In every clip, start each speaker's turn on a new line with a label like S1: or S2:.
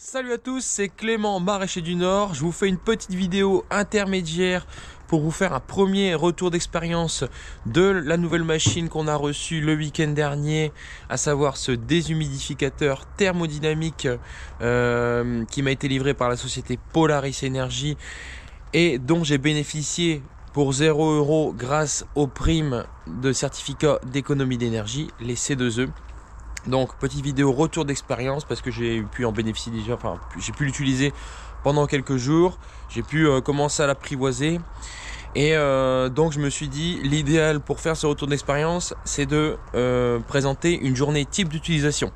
S1: Salut à tous, c'est Clément, maraîcher du Nord. Je vous fais une petite vidéo intermédiaire pour vous faire un premier retour d'expérience de la nouvelle machine qu'on a reçue le week-end dernier, à savoir ce déshumidificateur thermodynamique qui m'a été livré par la société Polaris Energy et dont j'ai bénéficié pour 0 € grâce aux primes de certificats d'économie d'énergie, les C2E. Donc petite vidéo retour d'expérience parce que j'ai pu en bénéficier déjà, enfin j'ai pu l'utiliser pendant quelques jours, j'ai pu commencer à l'apprivoiser et donc je me suis dit l'idéal pour faire ce retour d'expérience c'est de présenter une journée type d'utilisation.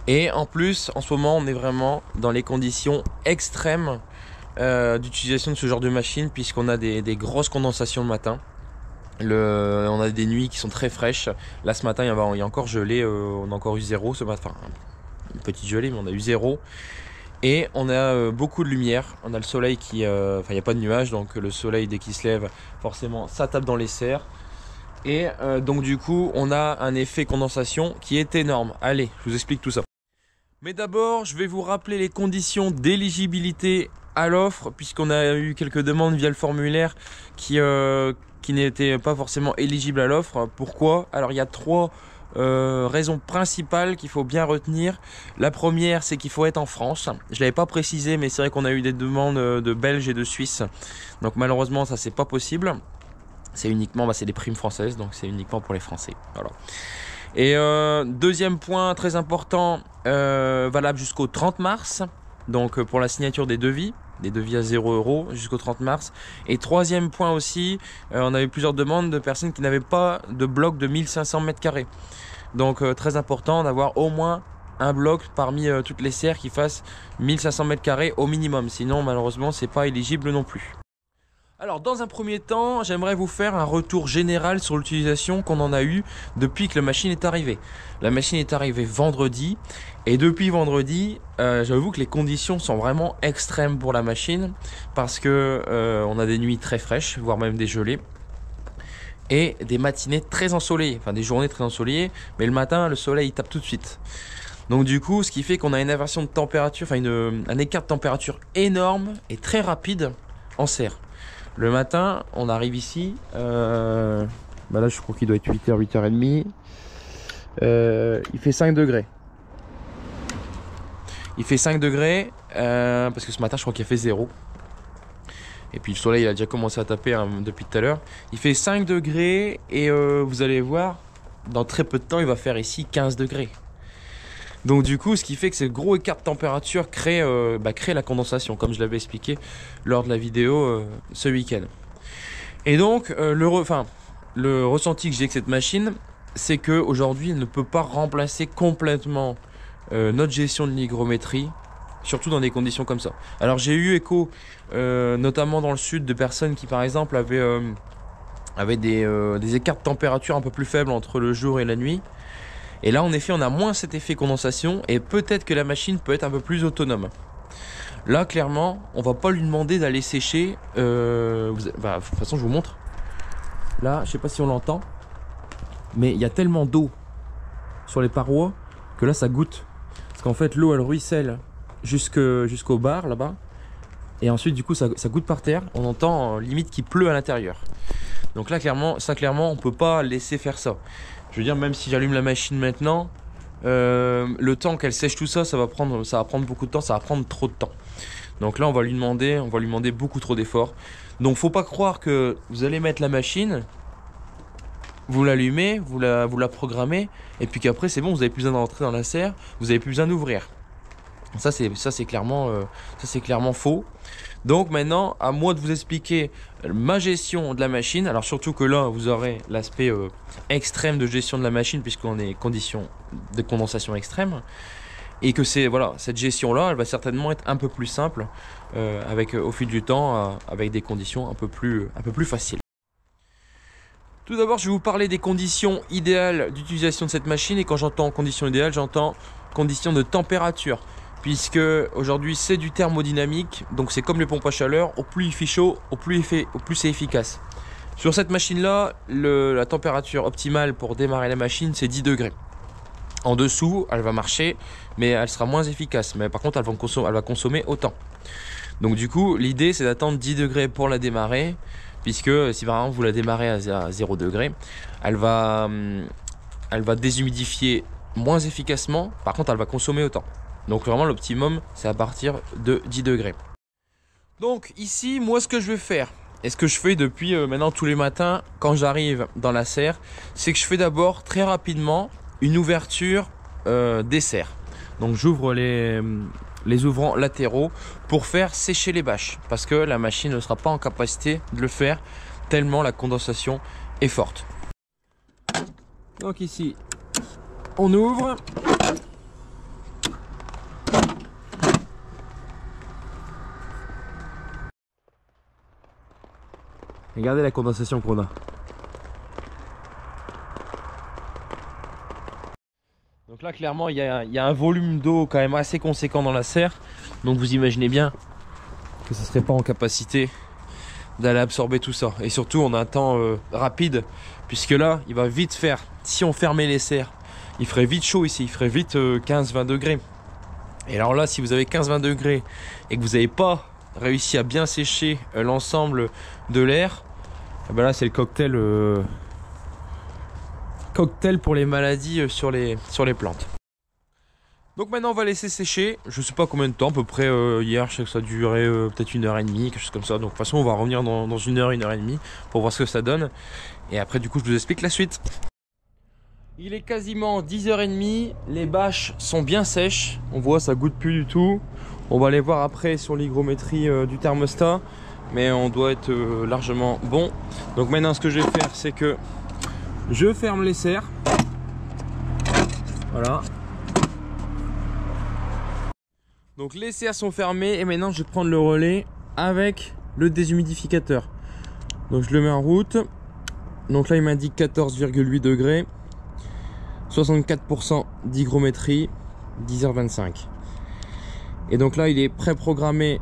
S1: Et en plus en ce moment on est vraiment dans les conditions extrêmes d'utilisation de ce genre de machine puisqu'on a des grosses condensations le matin. On a des nuits qui sont très fraîches. Là ce matin il y a encore gelé, on a encore eu 0 ce matin, enfin une petite gelée mais on a eu 0. Et on a beaucoup de lumière, on a le soleil qui, enfin il n'y a pas de nuages donc le soleil dès qu'il se lève forcément ça tape dans les serres. Et donc du coup on a un effet condensation qui est énorme. Allez, je vous explique tout ça. Mais d'abord je vais vous rappeler les conditions d'éligibilité à l'offre puisqu'on a eu quelques demandes via le formulaire qui n'étaient pas forcément éligibles à l'offre. Pourquoi? Alors il y a trois raisons principales qu'il faut bien retenir. La première c'est qu'il faut être en France. Je l'avais pas précisé mais c'est vrai qu'on a eu des demandes de Belges et de Suisses. Donc malheureusement ça c'est pas possible. C'est uniquement, c'est des primes françaises donc c'est uniquement pour les Français. Voilà. Et deuxième point très important, valable jusqu'au 30 mars. Donc pour la signature des devis à 0 € jusqu'au 30 mars. Et troisième point aussi, on avait plusieurs demandes de personnes qui n'avaient pas de bloc de 1500 m². Donc très important d'avoir au moins un bloc parmi toutes les serres qui fassent 1500 m² au minimum. Sinon malheureusement c'est pas éligible non plus. Alors dans un premier temps, j'aimerais vous faire un retour général sur l'utilisation qu'on en a eu depuis que la machine est arrivée. La machine est arrivée vendredi et depuis vendredi, j'avoue que les conditions sont vraiment extrêmes pour la machine parce que on a des nuits très fraîches, voire même des gelées et des matinées très ensoleillées, enfin des journées très ensoleillées, mais le matin le soleil il tape tout de suite. Donc du coup, ce qui fait qu'on a une inversion de température, enfin un écart de température énorme et très rapide en serre. Le matin, on arrive ici, là je crois qu'il doit être 8h, 8h30, il fait 5 degrés. Il fait 5 degrés, parce que ce matin je crois qu'il a fait 0. Et puis le soleil il a déjà commencé à taper depuis tout à l'heure. Il fait 5 degrés et vous allez voir, dans très peu de temps il va faire ici 15 degrés. Donc du coup, ce qui fait que ce gros écart de température crée la condensation, comme je l'avais expliqué lors de la vidéo ce week-end. Et donc, le ressenti que j'ai avec cette machine, c'est qu'aujourd'hui, elle ne peut pas remplacer complètement notre gestion de l'hygrométrie, surtout dans des conditions comme ça. Alors j'ai eu écho, notamment dans le sud, de personnes qui par exemple avaient des écarts de température un peu plus faibles entre le jour et la nuit. Et là en effet on a moins cet effet condensation et peut-être que la machine peut être un peu plus autonome. Là clairement on va pas lui demander d'aller sécher, de toute façon je vous montre. Là je sais pas si on l'entend, mais il y a tellement d'eau sur les parois que là ça goutte. Parce qu'en fait l'eau elle ruisselle jusqu'au bar là-bas. Et ensuite du coup ça goutte par terre, on entend limite qu'il pleut à l'intérieur. Donc là clairement on peut pas laisser faire ça. Je veux dire, même si j'allume la machine maintenant, le temps qu'elle sèche tout ça, ça va prendre beaucoup de temps, ça va prendre trop de temps. Donc là, on va lui demander beaucoup trop d'efforts. Donc faut pas croire que vous allez mettre la machine, vous l'allumez, vous la programmez, et puis qu'après c'est bon, vous avez plus besoin d'entrer dans la serre, vous avez plus besoin d'ouvrir. Ça c'est clairement faux. Donc maintenant, à moi de vous expliquer ma gestion de la machine. Alors surtout que là, vous aurez l'aspect extrême de gestion de la machine puisqu'on est conditions de condensation extrême. Et que cette gestion-là, elle va certainement être un peu plus simple au fil du temps, avec des conditions un peu plus faciles. Tout d'abord, je vais vous parler des conditions idéales d'utilisation de cette machine. Et quand j'entends conditions idéales, j'entends conditions de température. Puisque aujourd'hui c'est du thermodynamique, donc c'est comme les pompes à chaleur, au plus il fait chaud, au plus c'est efficace. Sur cette machine là, la température optimale pour démarrer la machine c'est 10 degrés. En dessous, elle va marcher, mais elle sera moins efficace. Mais par contre, elle va consommer autant. Donc du coup, l'idée, c'est d'attendre 10 degrés pour la démarrer. Puisque si par exemple vous la démarrez à 0 degré, elle va déshumidifier moins efficacement. Par contre, elle va consommer autant. Donc vraiment, l'optimum, c'est à partir de 10 degrés. Donc ici, moi, ce que je vais faire, et ce que je fais depuis maintenant tous les matins quand j'arrive dans la serre, c'est que je fais d'abord très rapidement une ouverture des serres. Donc j'ouvre les ouvrants latéraux pour faire sécher les bâches, parce que la machine ne sera pas en capacité de le faire tellement la condensation est forte. Donc ici, on ouvre. Regardez la condensation qu'on a. Donc là, clairement, il y a un volume d'eau quand même assez conséquent dans la serre. Donc vous imaginez bien que ça ne serait pas en capacité d'aller absorber tout ça. Et surtout, on a un temps rapide, puisque là, il va vite faire, si on fermait les serres, il ferait vite chaud ici, il ferait vite 15-20 degrés. Et alors là, si vous avez 15-20 degrés et que vous n'avez pas réussi à bien sécher l'ensemble de l'air, ben là, c'est le cocktail pour les maladies sur les plantes. Donc maintenant on va laisser sécher, je sais pas combien de temps, à peu près hier je sais que ça durait peut-être 1h30, quelque chose comme ça. Donc de toute façon on va revenir dans 1h30 pour voir ce que ça donne. Et après du coup je vous explique la suite. Il est quasiment 10h30, les bâches sont bien sèches, on voit ça goûte plus du tout. On va aller voir après sur l'hygrométrie du thermostat, mais on doit être largement bon. Donc maintenant ce que je vais faire, c'est que je ferme les serres. Voilà. Donc les serres sont fermées et maintenant je vais prendre le relais avec le déshumidificateur. Donc je le mets en route. Donc là il m'indique 14,8 degrés, 64% d'hygrométrie, 10h25. Et donc là il est préprogrammé.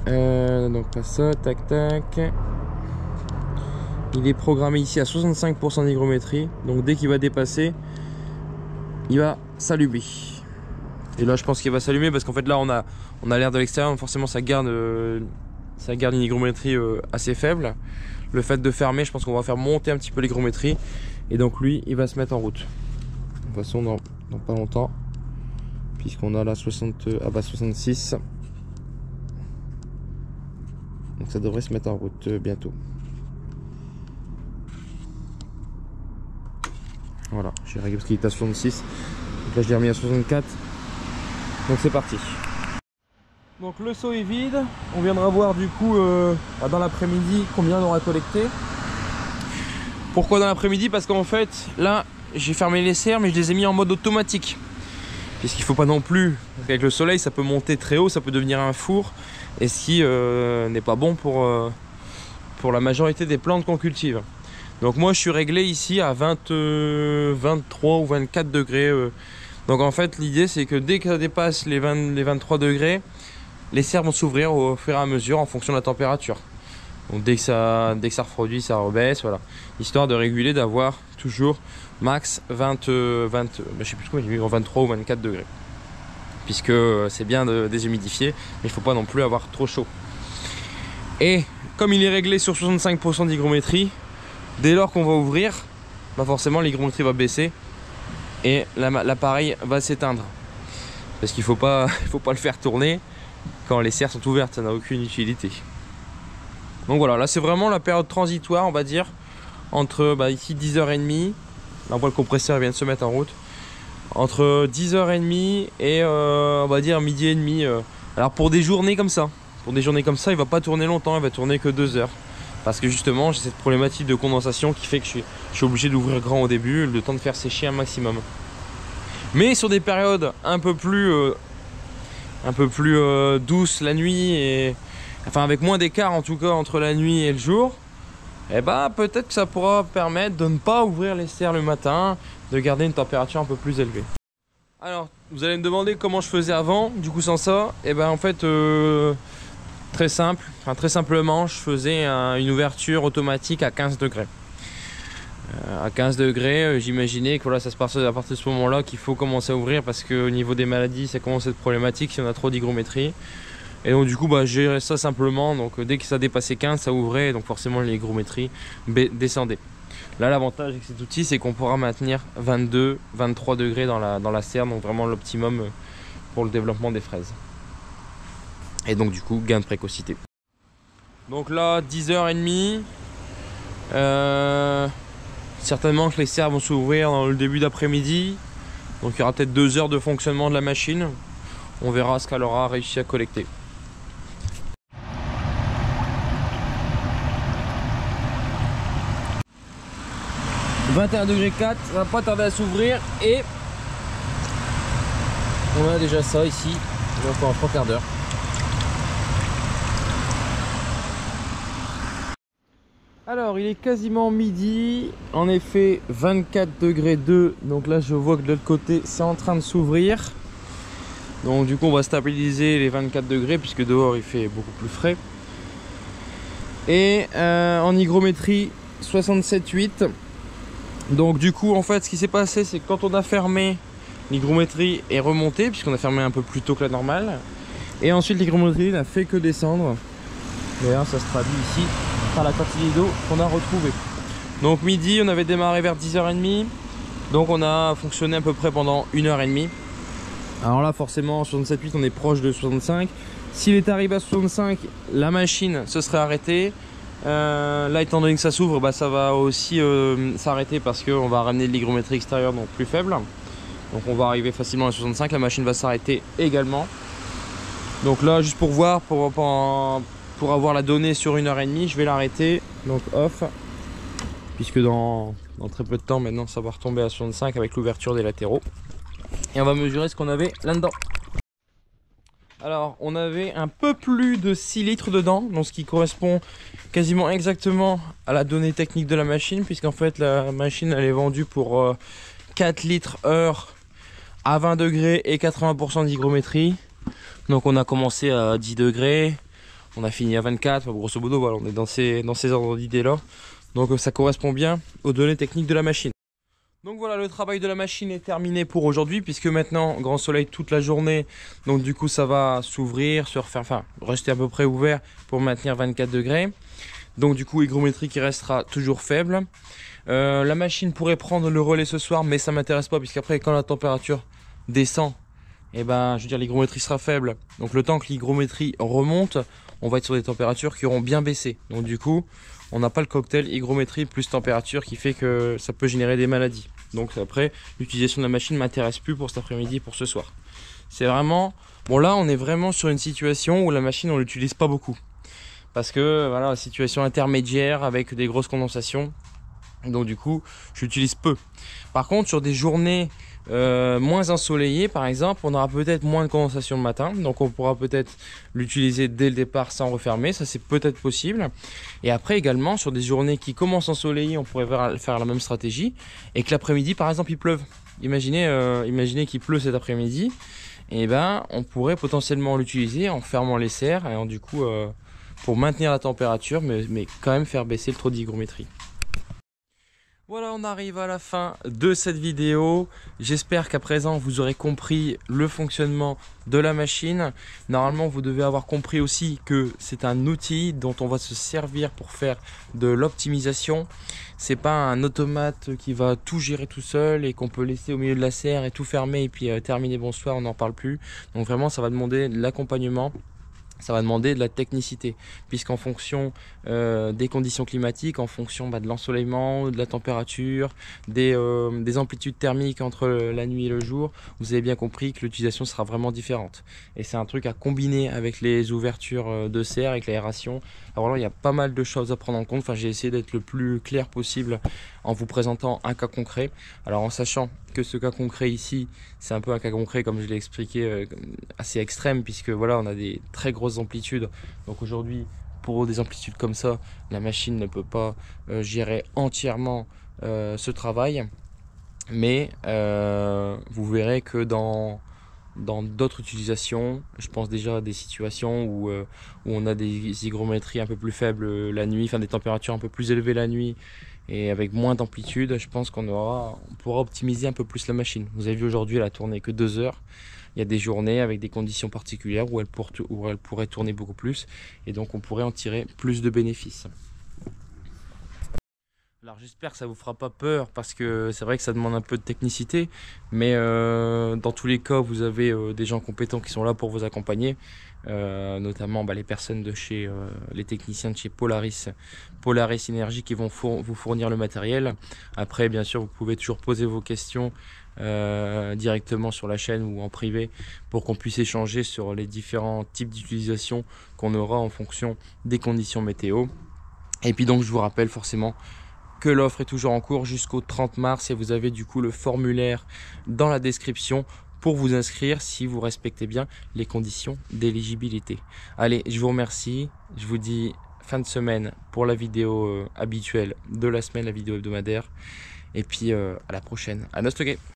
S1: Donc pas ça, tac tac. Il est programmé ici à 65% d'hygrométrie. Donc dès qu'il va dépasser, il va s'allumer. Et là je pense qu'il va s'allumer parce qu'en fait là on a l'air de l'extérieur, donc forcément ça garde une hygrométrie assez faible. Le fait de fermer, je pense qu'on va faire monter un petit peu l'hygrométrie. Et donc lui il va se mettre en route. De toute façon dans pas longtemps, puisqu'on a là 66. Donc ça devrait se mettre en route bientôt. Voilà, j'ai réglé parce qu'il est à 66. Donc là je l'ai remis à 64. Donc c'est parti. Donc le seau est vide. On viendra voir du coup dans l'après-midi combien on aura collecté. Pourquoi dans l'après-midi? Parce qu'en fait là j'ai fermé les serres mais je les ai mis en mode automatique. Puisqu'il ne faut pas non plus, avec le soleil ça peut monter très haut, ça peut devenir un four. Et ce qui n'est pas bon pour la majorité des plantes qu'on cultive. Donc moi je suis réglé ici à 23 ou 24 degrés. Donc en fait l'idée c'est que dès que ça dépasse les 23 degrés, les serres vont s'ouvrir au fur et à mesure en fonction de la température. Donc dès que ça refroidit, ça rebaisse, voilà. Histoire de réguler, d'avoir toujours max je sais plus combien, 23 ou 24 degrés. Puisque c'est bien de déshumidifier, mais il ne faut pas non plus avoir trop chaud. Et comme il est réglé sur 65% d'hygrométrie, dès lors qu'on va ouvrir, bah forcément l'hygrométrie va baisser et l'appareil va s'éteindre. Parce qu'il faut pas le faire tourner quand les serres sont ouvertes, ça n'a aucune utilité. Donc voilà, là c'est vraiment la période transitoire, on va dire, entre ici 10h30, là on voit le compresseur vient de se mettre en route, entre 10h30 et on va dire midi et demi. Alors pour des journées comme ça, il va pas tourner longtemps, il va tourner que 2 heures. Parce que justement j'ai cette problématique de condensation qui fait que je suis obligé d'ouvrir grand au début, le temps de faire sécher un maximum. Mais sur des périodes un peu plus douces la nuit, et enfin avec moins d'écart en tout cas entre la nuit et le jour, et bah peut-être que ça pourra permettre de ne pas ouvrir les serres le matin, de garder une température un peu plus élevée. Alors vous allez me demander comment je faisais avant, du coup sans ça, et ben en fait très simplement je faisais une ouverture automatique à 15 degrés. à 15 degrés, j'imaginais que voilà, ça se passe à partir de ce moment-là qu'il faut commencer à ouvrir parce qu'au niveau des maladies, ça commence à être problématique si on a trop d'hygrométrie. Et donc du coup, bah, je gérais ça simplement. Donc dès que ça dépassait 15, ça ouvrait et donc forcément l'hygrométrie descendait. Là, l'avantage avec cet outil, c'est qu'on pourra maintenir 22, 23 degrés dans la serre, donc vraiment l'optimum pour le développement des fraises. Et donc du coup, gain de précocité. Donc là, 10h30. Certainement que les serres vont s'ouvrir dans le début d'après-midi. Donc il y aura peut-être 2 heures de fonctionnement de la machine. On verra ce qu'elle aura réussi à collecter. 21 degrés 4, ça va pas tarder à s'ouvrir et on a déjà ça ici. Il y a encore un 3/4 d'heure. Alors il est quasiment midi, en effet 24 degrés 2, donc là je vois que de l'autre côté c'est en train de s'ouvrir. Donc du coup on va stabiliser les 24 degrés puisque dehors il fait beaucoup plus frais. Et en hygrométrie 67,8. Donc du coup en fait ce qui s'est passé c'est que quand on a fermé, l'hygrométrie est remontée puisqu'on a fermé un peu plus tôt que la normale. Et ensuite l'hygrométrie n'a fait que descendre. D'ailleurs ça se traduit ici par la quantité d'eau qu'on a retrouvée. Donc midi on avait démarré vers 10h30. Donc on a fonctionné à peu près pendant 1h30. Alors là forcément 67,8 on est proche de 65. S'il est arrivé à 65, la machine se serait arrêtée. Là étant donné que ça s'ouvre, bah, ça va aussi s'arrêter parce qu'on va ramener de l'hygrométrie extérieure donc plus faible. Donc on va arriver facilement à 65, la machine va s'arrêter également. Donc là juste pour voir, pour avoir la donnée sur 1h30, je vais l'arrêter, donc off. Puisque dans très peu de temps maintenant ça va retomber à 65 avec l'ouverture des latéraux. Et on va mesurer ce qu'on avait là-dedans. Alors on avait un peu plus de 6 litres dedans, donc ce qui correspond quasiment exactement à la donnée technique de la machine, puisqu'en fait la machine elle est vendue pour 4 litres heure à 20 degrés et 80% d'hygrométrie. Donc on a commencé à 10 degrés, on a fini à 24, grosso modo voilà, on est dans ces ordres d'idées là. Donc ça correspond bien aux données techniques de la machine. Donc voilà, le travail de la machine est terminé pour aujourd'hui, puisque maintenant grand soleil toute la journée, donc du coup ça va s'ouvrir, se refaire, enfin rester à peu près ouvert pour maintenir 24 degrés. Donc du coup hygrométrie qui restera toujours faible. La machine pourrait prendre le relais ce soir, mais ça m'intéresse pas, puisqu'après quand la température descend, et ben je veux dire l'hygrométrie sera faible. Donc le temps que l'hygrométrie remonte, on va être sur des températures qui auront bien baissé. Donc du coup on n'a pas le cocktail hygrométrie plus température qui fait que ça peut générer des maladies. Donc après l'utilisation de la machine m'intéresse plus pour cet après-midi, pour ce soir. C'est vraiment, bon là on est vraiment sur une situation où la machine on l'utilise pas beaucoup. Parce que voilà, la situation intermédiaire avec des grosses condensations. Donc du coup je l'utilise peu. Par contre sur des journées moins ensoleillées par exemple, on aura peut-être moins de condensation le matin, donc on pourra peut-être l'utiliser dès le départ sans refermer, ça c'est peut-être possible. Et après également sur des journées qui commencent ensoleillées, on pourrait faire la même stratégie, et que l'après-midi par exemple il pleuve. Imaginez qu'il pleut cet après-midi, et ben on pourrait potentiellement l'utiliser en fermant les serres et du coup pour maintenir la température, mais quand même faire baisser le taux d'hygrométrie. Voilà, on arrive à la fin de cette vidéo. J'espère qu'à présent vous aurez compris le fonctionnement de la machine. Normalement vous devez avoir compris aussi que c'est un outil dont on va se servir pour faire de l'optimisation. C'est pas un automate qui va tout gérer tout seul et qu'on peut laisser au milieu de la serre et tout fermer et puis terminer bonsoir, on n'en parle plus. Donc vraiment ça va demander de l'accompagnement. Ça va demander de la technicité, puisqu'en fonction des conditions climatiques, en fonction de l'ensoleillement, de la température, des amplitudes thermiques entre la nuit et le jour, vous avez bien compris que l'utilisation sera vraiment différente. Et c'est un truc à combiner avec les ouvertures de serre, avec l'aération. Alors là, il y a pas mal de choses à prendre en compte. Enfin, j'ai essayé d'être le plus clair possible en vous présentant un cas concret. Alors en sachant que ce cas concret ici, c'est un peu un cas concret comme je l'ai expliqué, assez extrême, puisque voilà, on a des très grosses amplitudes. Donc aujourd'hui, pour des amplitudes comme ça, la machine ne peut pas gérer entièrement ce travail. Mais vous verrez que dans d'autres utilisations, je pense déjà à des situations où on a des hygrométries un peu plus faibles la nuit, enfin des températures un peu plus élevées la nuit et avec moins d'amplitude, je pense qu'on pourra optimiser un peu plus la machine. Vous avez vu aujourd'hui, elle a tourné que 2 heures. Il y a des journées avec des conditions particulières où elle pourrait tourner beaucoup plus, et donc on pourrait en tirer plus de bénéfices. Alors j'espère que ça vous fera pas peur, parce que c'est vrai que ça demande un peu de technicité, mais dans tous les cas vous avez des gens compétents qui sont là pour vous accompagner, notamment les personnes de chez les techniciens de chez Polaris Énergie qui vont vous fournir le matériel. Après bien sûr vous pouvez toujours poser vos questions directement sur la chaîne ou en privé pour qu'on puisse échanger sur les différents types d'utilisation qu'on aura en fonction des conditions météo. Et puis donc je vous rappelle forcément que l'offre est toujours en cours jusqu'au 30 mars, et vous avez du coup le formulaire dans la description pour vous inscrire si vous respectez bien les conditions d'éligibilité. Allez, je vous remercie, je vous dis fin de semaine pour la vidéo habituelle de la semaine, la vidéo hebdomadaire, et puis à la prochaine, à Nostogé.